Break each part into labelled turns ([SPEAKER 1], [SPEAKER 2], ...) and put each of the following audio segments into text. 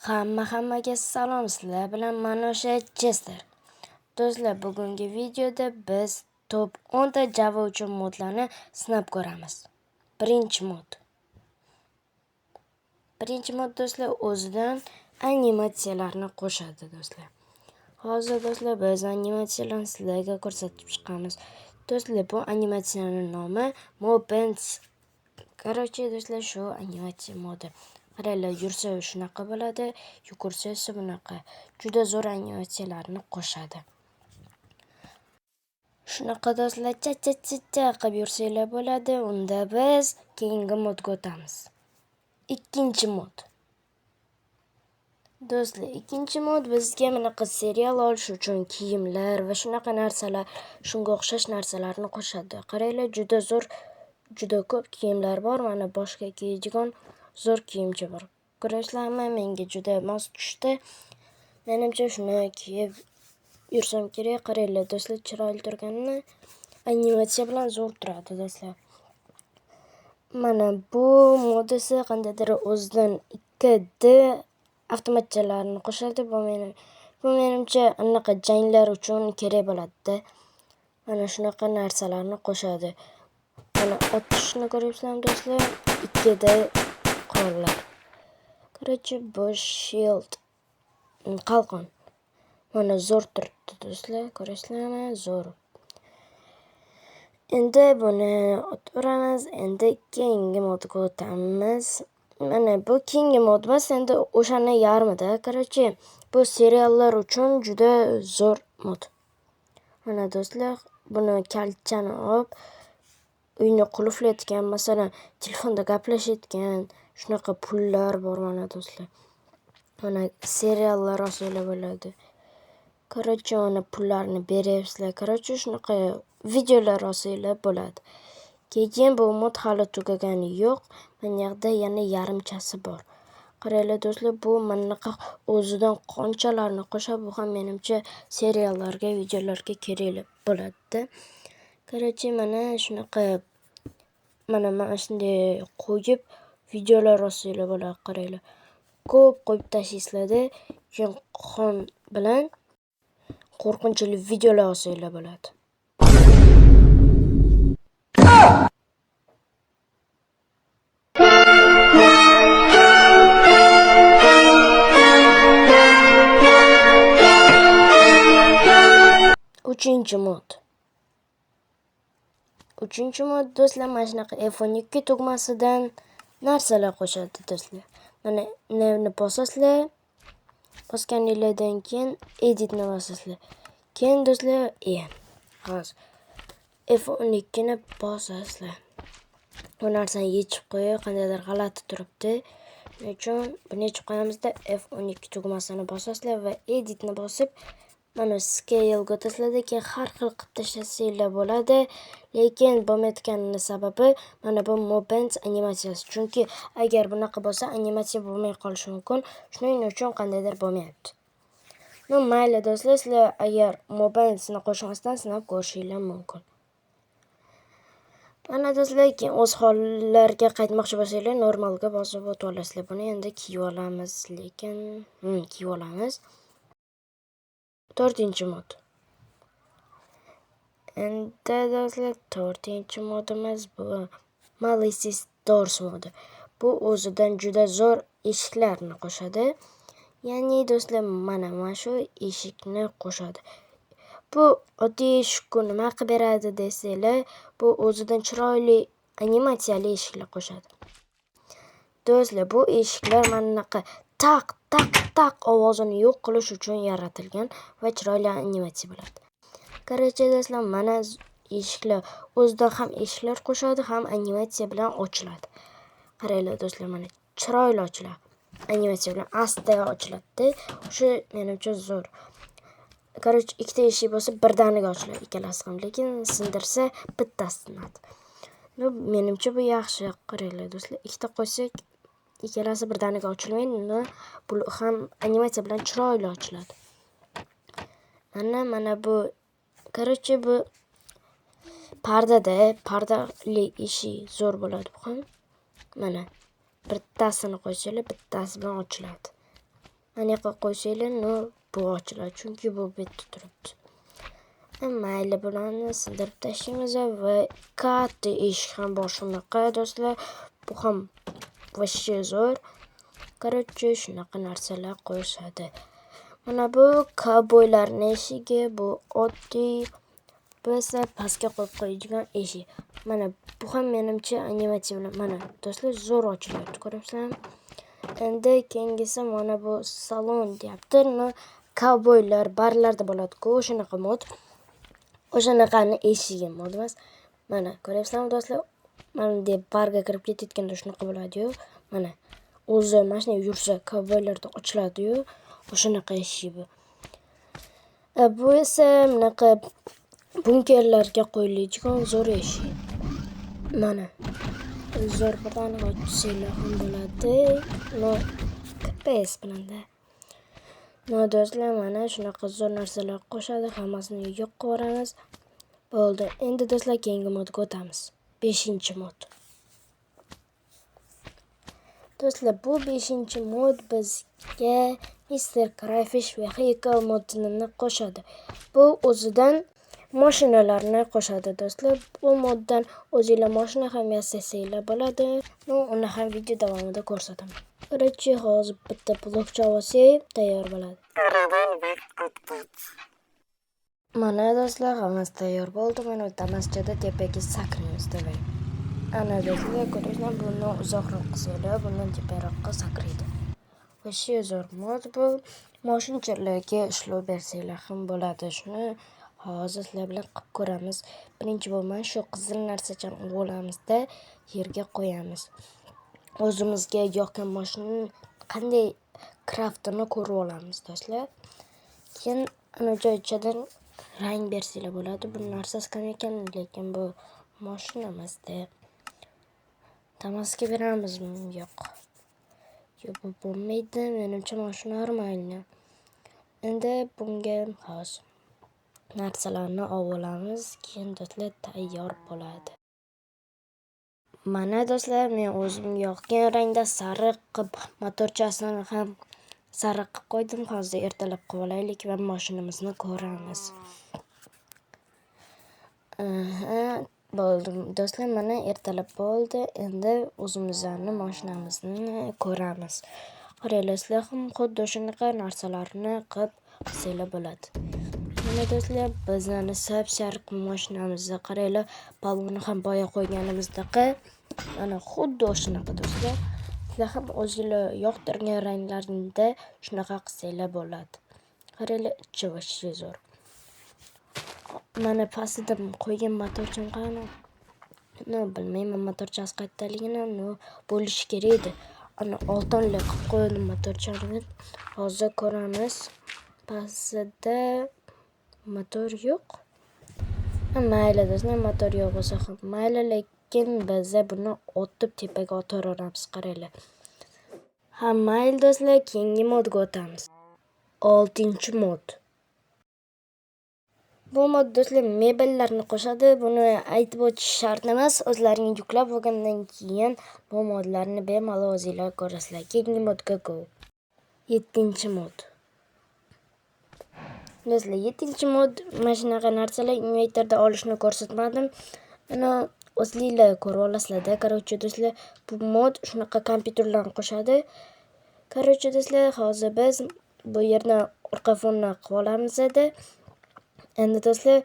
[SPEAKER 1] Hammaga salom, sizlar bilan mana o'sha Chester. Do'stlar, bugungi videoda biz top 10 ta Java uchun modlarni sinab ko'ramiz. Birinchi mod do'stlar o'zidan animatsiyalarni qo'shadi do'stlar. Hozir do'stlar biz animatsiyalarni sizlarga ko'rsatib chiqamiz. Do'stlar, bu animatsiyaning nomi Mopens. Короче, do'stlar, shu animatsiya modi. Qaranglar, yursa shunaqa bo'ladi, yugursa esa bunaqa. Juda zo'r animatsiyalarni qo'shadi. Shunaqa do'stlar, cha-cha-cha qilib yursanglar bo'ladi. Unda biz keyingi modga o'tamiz. Ikkinchi mod. Do'stlar, ikkinchi mod bizga bunaqa serial olish uchun kiyimlar va shunaqa narsalar, shunga o'xshash narsalarni qo'shadi. Qaranglar, juda zo'r, juda ko'p kiyimlar bor. Mana boshqa kiyadigan zo'r kiyimcha bor. Ko'rasizlarmi? Menga juda mos tushdi. Menimcha shuni kiyib yursam kerak. Qaranglar do'stlar, chiroyli turganini animatsiya bilan zo'r turadi do'stlar. Mana bu mod esa qandaydir o'zidan 2D avtomatchalarni qo'shadi. Bu menimcha anaqa janglar uchun kerak bo'ladi. Mana shunaqa narsalarni qo'shadi. Mana otishni ko'ryapsizlarmi do'stlar? 2D qurollar. Короче, bu shield qalqon. Mana zo'r turibdi do'stlar, ko'rasizlarmi? Zo'r. Endi buni o'tiraveramiz. Endi keyingi modga o'tamiz. Mana bu keyingi mod emas, endi o'shani yarmida. Короче, bu seriallar uchun juda zo'r mod. Mana do'stlar, buni kalchani olib uyni qulflayotgan, masalan, telefonda gaplashayotgan, shunaqa pullar bor mana do'stlar. Mana seriallar olsanglar bo'ladi. Короче, ona pullarni beryapsizlar. Короче, shunaqa videolar olsanglar bo'ladi. Keyin bu mod hali tugagani yo'q. Mana yerda yana yarimchasi bor. Qaranglar do'stlar, bu manaqa o'zidan qonchalarni qo'shib, bu ham menimcha seriallarga, videolarga kerak bo'ladi. Короче, mana shunaqa mana shunday qo'yib videolar olsanglar bo'ladi. Qaranglar. Ko'p qo'yib tashlaysizlarda, keyin qon bilan qo'rqinchli videolar olsanglar bo'ladi. Uchinchi mod do'stlar, mana shunaqa F12 tugmasidan narsalar qo'shadi do'stlar. Mana navni bosasizlar, bosganingizdan keyin editni bosasizlar. Keyin do'stlar, hozir F12 ni bosasizlar. Bu narsani yechib qo'yib, qandaydir g'alati turibdi. Shuning uchun buni yechib qo'yamizda F12 tugmasini bosasizlar va editni bosib, mana scale o'tasizlar, keyin har xil qilib tashlasanglar bo'ladi. Lekin bo'lmayotganini sababi mana bu Mopens animatsiyasi. Chunki agar bunaqa bo'lsa, animatsiya bo'lmay qolishi mumkin. Shuning uchun qandaydir bo'lmayapti. Mayli do'stlar, sizlar agar Mopensni qo'shmasdan sinab ko'rishinglar mumkin. Mana do'stlar, keyin o'z hollariga qaytmoqchi bo'lsanglar, normalga bosib o'tib olasizlar. Buni endi kiyib olamiz, lekin kiyib olamiz. 4-chi mod. Endi do'stlar, 4-chi modimiz bu Malicious Doors modi. Bu o'zidan juda zo'r eshiklarni qo'shadi. Ya'ni do'stlar, mana shu eshikni qo'shadi. Bu oddiy eshikku nima qilib beradi desanglar, bu o'zidan chiroyli animatsiyali eshiklar qo'shadi. Do'stlar, bu eshiklar manaqa taq ovozini yo'q qilish uchun yaratilgan va chiroyli animatsiya bo'ladi. Короче, do'stlar, mana eshiklar o'zidan ham eshiklar qo'shadi, ham animatsiya bilan ochiladi. Qaranglar do'stlar, mana chiroyli ochiladi. Animatsiya bilan asta ochiladi. Shu menimcha zo'r. Короче, ikkita eshik bo'lsa birdaniga ochiladi ikkalasi ham, lekin sindirsa bittasi sinadi. Menimcha bu yaxshi. Qaranglar do'stlar, ikkita qo'ysak ikkalasi birdaniga ochilmaydi, bu ham animatsiya bilan chiroyli ochiladi. Mana bu короче, bu pardali eshik zo'r bo'ladi bu ham. Mana bittasini qo'ysanglar, bittasi bilan ochiladi. mana yoqqa qo'ysanglar, bu ochiladi, chunki bu bitta turibdi. Mayli, bularni sindirib tashlaymiz va katta eshik ham bor shunaqa do'stlar. Bu ham вообще zo'r. Короче, shunaqa narsalar qo'yishadi. Mana bu kovboylarning eshigi, bu oddiy bo'lsa pastga qo'yib qo'yadigan eshik. Mana bu ham menimcha animatsiya bilan mana do'stlar zo'r ochilyapti, ko'ryapsizlarmi? Endi keyingisi mana bu salon deyapti. Kovboylar barlarda bo'ladi-ku, o'shanaqa mod. O'shanaqani eshigi mod emas. Mana ko'ryapsizlarmi do'stlar? Mana deb barga kirib ketayotganda shunaqa bo'ladi-yu. Mana o'zi mashina yursa kovboylarda ochiladi-yu, o'shanaqa eshik bu. Bu esa bunaqa bunkerlarga qo'yiladigan zo'r eshik. Mana zo'r bilan ochsanglar ham bo'ladi. KPS bilan-da. Do'stlar, mana shunaqa zo'r narsalar qo'shadi, hammasini yo'q qilamiz. Bo'ldi. Endi do'stlar keyingi modga o'tamiz. 5-mod. Do'stlar, bu 5-mod bizga Mr. Crayfish Vehicle modini qo'shadi. Bu o'zidan mashinalarni qo'shadi do'stlar. Bu moddan o'zingizlar mashina ham yasasanglar bo'ladi. Uni ham video davomida ko'rsataman. Короче, hozir bitta blokcha olsak, tayyor bo'ladi. Mana do'stlar, hammasi tayyor bo'ldi. Mana bu damaschada tepaga sakraymiz demak. Ana do'stlar, ko'ringlar, buni uzoqroq qilsanglar, bundan teparoqqa sakraydi. Вообще zo'r mod bu. Mashinchalarga ishlov bersanglar ham bo'ladi. Shuni hozir sizlar bilan qilib ko'ramiz. Birinchi bo'lma shu qizil narsachani olamizda yerga qo'yamiz. O'zimizga yoqqan mashinaning qanday craftini ko'rib olamiz do'stlar. Keyin ana joychadan rang bersanglar bo'ladi. Bu narsasi qanday ekan, lekin bu mashina emasda. Damasga beramizmi? Yo'q. Bu bo'lmaydi. Menimcha mashina armaydi. Endi bunga hozir narsalarni olamiz, keyin do'stlar tayyor bo'ladi. Mana do'stlar, men o'zim yoqqan rangda sariq qilib motorchasini ham sariq qilib qo'ydim. Hozir ertalab qilib olaylik va mashinamizni ko'ramiz. Bo'ldi do'stlar, mana ertalab bo'ldi. Endi o'zimizning mashinamizni ko'ramiz. Qaranglar, sizlar ham xuddi shunaqa narsalarni qilib qilsanglar bo'ladi. Mana do'stlar, bizning sap-sariq mashinamizni qaranglar, balonni ham boya qo'yganimizdaqa mana xuddi o'shanaqa do'stlar. Sizlar ham o'zingizlar yoqtirgan ranglaringda shunaqa qilsanglar bo'ladi. Qaranglar, ichi вообще zo'r. Mana pastida qo'ygan motorcham qani? Bilmayman, motorchasi qayerdaligini, bo'lishi kerak edi. Ana oltinli qilib qo'ydim motorchani. Hozir ko'ramiz. Pastida motor yo'q. Mayli do'stlar, motor yo'q bo'lsa ham mayli, lekin biz buni otib tepaga o'tiraveramiz. Qaranglar. Mayli do'stlar, keyingi modga o'tamiz. 6-mod. Bu mod do'stlar mebellarni qo'shadi. Buni aytib o'tish shart emas. O'zlaringiz yuklab olgandan keyin bu modlarni bemalol o'zingizlar ko'rasizlar. Keyingi modga go. 7-mod. Do'stlar, 7-mod mana shunaqa narsalar inventorda olishni ko'rsatmadim. Mana o'zingizlar ko'rib olasizlar-da. Короче, do'stlar, bu mod shunaqa kompyuterlarni qo'shadi. Короче, do'stlar, hozir biz bu yerdan orqa fonni qilib olamiz edi. Endi do'stlar,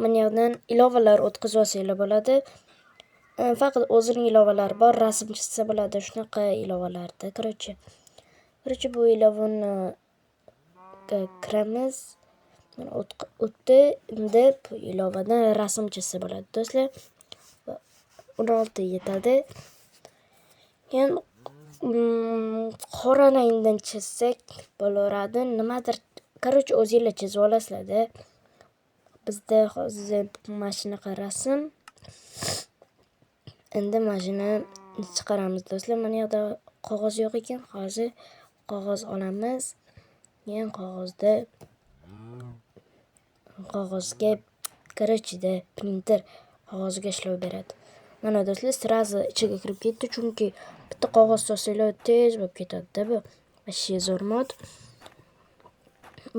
[SPEAKER 1] mana yerdan ilovalar o'tkazib olsanglar bo'ladi. Faqat o'zining ilovalari bor, rasm chizsa bo'ladi, shunaqa ilovalarda. Короче, bu ilovani kiramiz. Mana o'tdi. Endi bu ilovadan rasm chizsa bo'ladi do'stlar. 16 yetadi. Keyin qora rangdan chizsak bo'laveradi. Nimadir, короче, o'zingizlar chizib olasizlar-da. Bizda hozir mashinaga rasm. Endi mashinani chiqaramiz do'stlar. Mana yerda qog'oz yo'q ekan. Hozir qog'oz olamiz. Keyin qog'ozga короче-da printer qog'ozga ishlov beradi. Mana do'stlar, sirazi ichiga kirib ketdi, chunki bitta qog'oz solsanglar tez bo'lib ketadi-da bu. Вообще zo'r mod.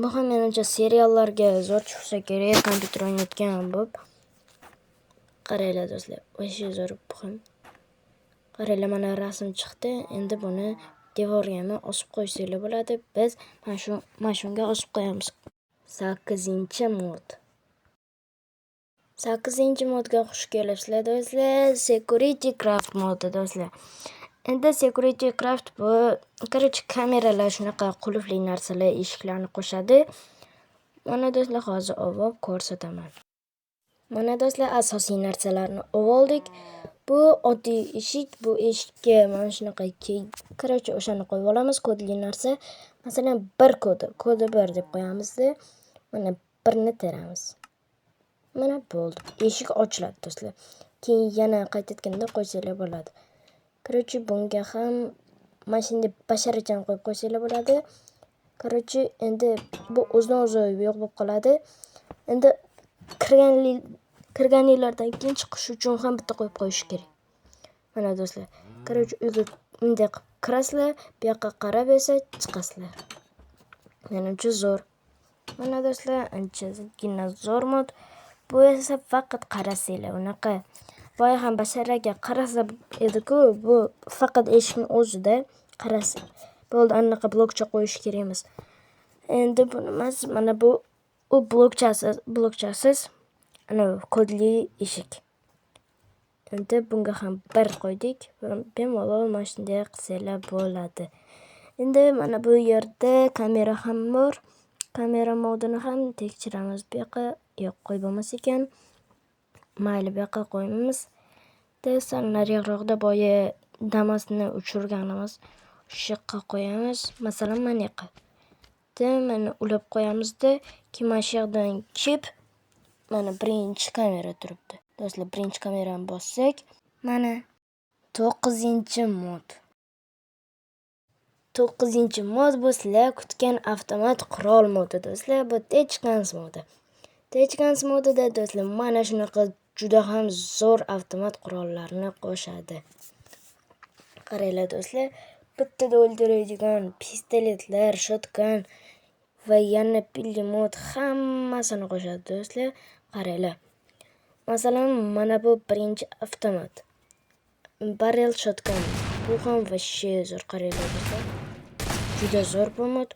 [SPEAKER 1] Bu ham menimcha seriallarga zo'r chiqsa kerak, kompyuter o'ynayotgan bo'lib. Qaranglar do'stlar, o'sha zo'r bu ham. Qaranglar, mana rasm chiqdi. Endi buni devorga osib qo'ysanglar bo'ladi. Biz mana shunga osib qo'yamiz. 8-mod. 8-modga xush kelibsizlar do'stlar. Security Craft modi do'stlar. Endi Security Craft bu, kameralar shunaqa qulfli narsalar, eshiklarni qo'shadi. Mana do'stlar, hozir olib ko'rsataman. Mana do'stlar, asosiy narsalarni oldik. Bu oddiy eshik, bu eshikka mana shunaqa o'shani qo'yib olamiz, kodli narsa. Masalan, 1 kodi 1 deb qo'yamiz-da. Mana 1ni teramiz. Mana bo'ldi. Eshik ochiladi do'stlar. Keyin yana qaytayotganda qo'ysanglar bo'ladi. Bunga ham mana shunday basharachani qo'yib qo'ysanglar bo'ladi. Endi bu o'zidan o'zi yo'q bo'lib qoladi. Endi kirganinglardan keyin chiqish uchun ham bitta qo'yib qo'yish kerak. Mana do'stlar, uyga bunday qilib kirasizlar, bu yoqqa qarab esa chiqasizlar. Menimcha zo'r. Mana do'stlar, anchagina zo'r mod. Bu esa faqat qarasanglar, unaqa boya ham basharaga qarasa edi-ku, bu faqat eshikni o'zida qarasa. Bo'ldi, anaqa blokcha qo'yish kerak emas. Endi buni mana bu blokchasiz ana kodli eshik. Endi bunga ham 1 qo'ydik. Bemalol mana shunday qilsanglar bo'ladi. Endi mana bu yerda kamera ham bor. Kamera modini ham tekshiramiz. Bu yoqqa yo'q qo'yib bo'lmas ekan. Mayli, bu yoqqa qo'yamiz. Sal nariroqda boya Damas'ni uchirganimiz shu yoqqa qo'yamiz. Masalan, mana yoqqa. Mana ulab qo'yamiz-da, keyin mana shu yerdan chip mana birinchi kamera turibdi. Do'stlar, birinchi kamerani bossak, mana 9-mod. 9-mod bu sizlar kutgan avtomat qurol modi do'stlar. Bu Techguns modi. Techguns modida do'stlar mana shunaqa juda ham zo'r avtomat qurollarni qo'shadi. Qaranglar do'stlar, bittada o'ldiradigan pistoletlar, shotgun va yana pulemyot hammasini qo'shadi do'stlar. Qaranglar. Masalan, mana bu birinchi avtomat. Barrel shotgun. Bu ham vashshe zo'r, qaranglar do'stlar. Juda zo'r bu mod.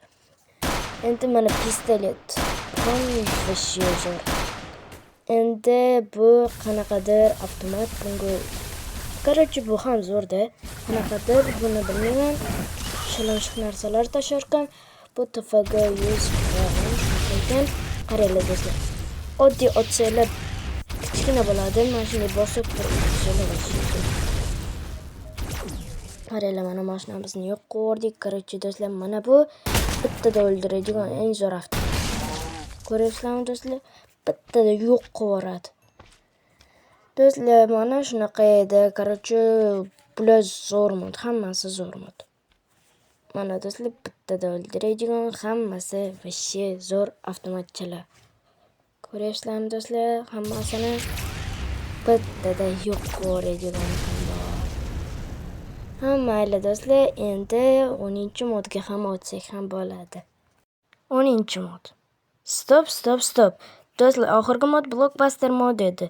[SPEAKER 1] Endi mana pistolet. Ham vashshe zo'r. Endi bu qanaqadir avtomat, bunga bu ham zo'rda. Qanaqadir buni bilmayman. Shilimshiq narsalar tasharkan. Bu TFG 100 ekan. Qaranglar do'stlar. Oddiy otsanglar kichkina bo'ladi. Mana shunday bosib turib qaranglar, mana mashinamizni yo'q qildik. Do'stlar, mana bu bittada o'ldiradigan eng zo'r avtomat. Ko'ryapsizlarmi do'stlar? Bittada yo'q qilib. Do'stlar, mana shunaqa edi. Bular zo'r mod, hammasi zo'r mod. Mana do'stlar, bittada o'ldiradigan hammasi vashshe zo'r avtomatchalar. Ko'ryapsizlarmi do'stlar? Hammasini bittada yo'q qiladigan ham bor. Mayli do'stlar, endi 10-modga ham o'tsak ham bo'ladi. 10-mod. Stop. Do'stlar, oxirgi mod Blockbuster mod edi.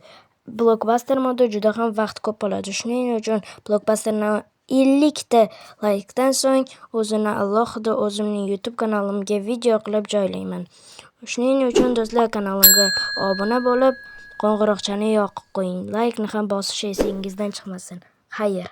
[SPEAKER 1] Blockbuster modi juda ham vaqt ko'p oladi. Shuning uchun Blockbusterni 50 ta laykdan so'ng o'zini alohida o'zimning YouTube kanalimga video qilib joylayman. Shuning uchun do'stlar, kanalimga obuna bo'lib, qo'ng'iroqchani yoqib qo'ying. Laykni ham bosish esingizdan chiqmasin. Xayr.